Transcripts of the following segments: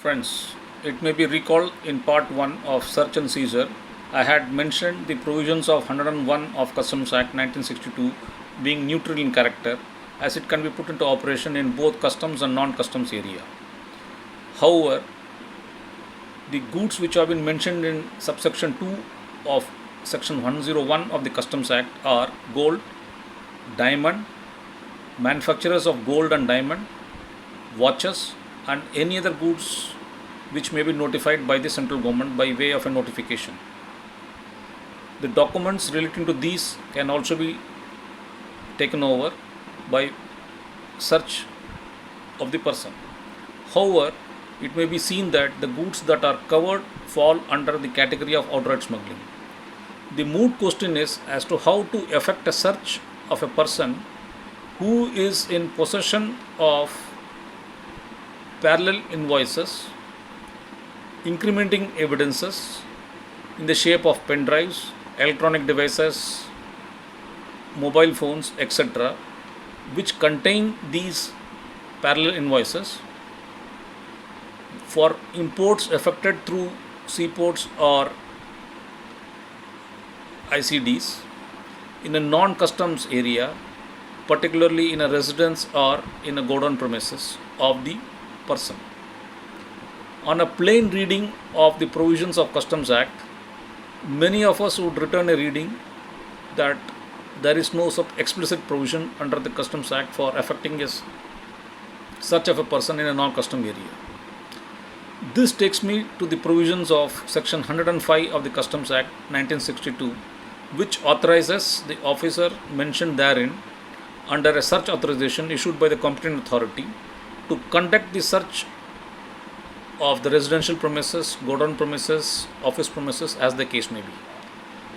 Friends, it may be recalled in part 1 of Search and Seizure, I had mentioned the provisions of 101 of Customs Act 1962 being neutral in character, as it can be put into operation in both customs and non-customs area. However, the goods which have been mentioned in subsection 2 of section 101 of the Customs Act are gold, diamond, manufacturers of gold and diamond, watches, and any other goods which may be notified by the central government by way of a notification. The documents relating to these can also be taken over by search of the person. However, it may be seen that the goods that are covered fall under the category of outright smuggling. The moot question is as to how to effect a search of a person who is in possession of parallel invoices, incrementing evidences in the shape of pen drives, electronic devices, mobile phones, etc., which contain these parallel invoices for imports effected through seaports or ICDs in a non-customs area, particularly in a residence or in a godown premises of the person. On a plain reading of the provisions of Customs Act, many of us would return a reading that there is no explicit provision under the Customs Act for effecting a search of a person in a non-custom area. This takes me to the provisions of section 105 of the Customs Act 1962, which authorizes the officer mentioned therein under a search authorization issued by the competent authority to conduct the search of the residential premises, godown premises, office premises, as the case may be.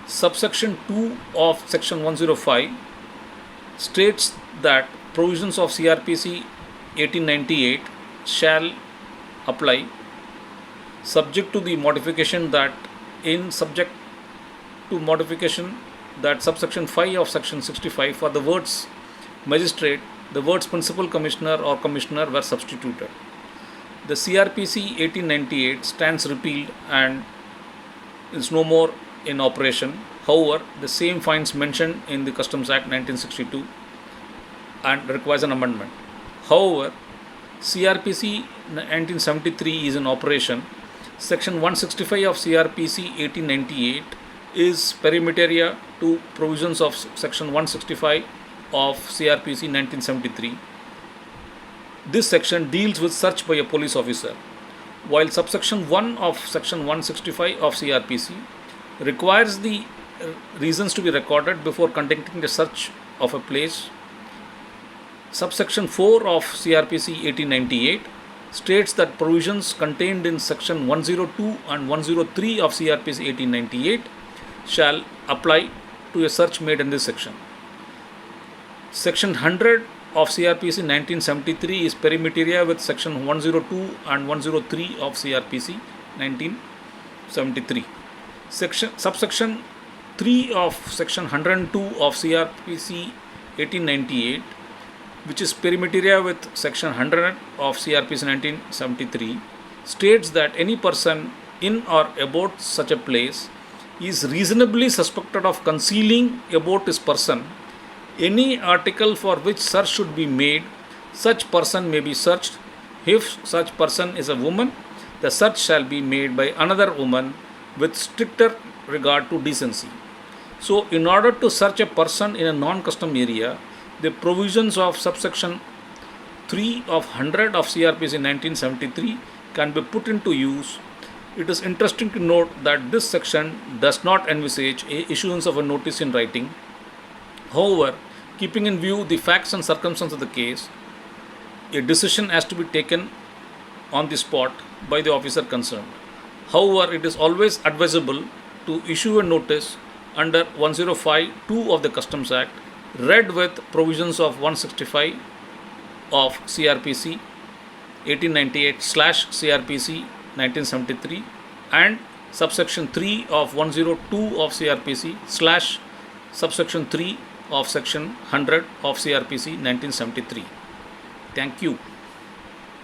Subsection 2 of section 105 states that provisions of CRPC 1898 shall apply, subject to the modification that subsection 5 of section 65 for the words magistrate, the words principal commissioner or commissioner were substituted. The CRPC 1898 stands repealed and is no more in operation. However, the same finds mentioned in the Customs Act 1962 and requires an amendment. However, CRPC 1973 is in operation. Section 165 of CRPC 1898 is perimeteria to provisions of section 165 of CRPC 1973. This section deals with search by a police officer, while subsection 1 of section 165 of CRPC requires the reasons to be recorded before conducting the search of a place. Subsection 4 of CRPC 1898 states that provisions contained in section 102 and 103 of CRPC 1898 shall apply to a search made in this section. Section 100 of CRPC 1973 is perimeteria with section 102 and 103 of CRPC 1973. Subsection 3 of section 102 of CRPC 1898, which is perimeteria with section 100 of CRPC 1973, states that any person in or about such a place is reasonably suspected of concealing about his person any article for which search should be made. Such person may be searched. If such person is a woman, the search shall be made by another woman with stricter regard to decency. So, in order to search a person in a non-custom area, the provisions of subsection 3 of 100 of CRPC 1973 can be put into use. It is interesting to note that this section does not envisage a issuance of a notice in writing. However, keeping in view the facts and circumstances of the case, a decision has to be taken on the spot by the officer concerned. However, it is always advisable to issue a notice under 105(2) of the Customs Act, read with provisions of 165 of CRPC 1898/CRPC 1973 and subsection 3 of 102 of CRPC/subsection 3 of section 100 of CRPC 1973. Thank you.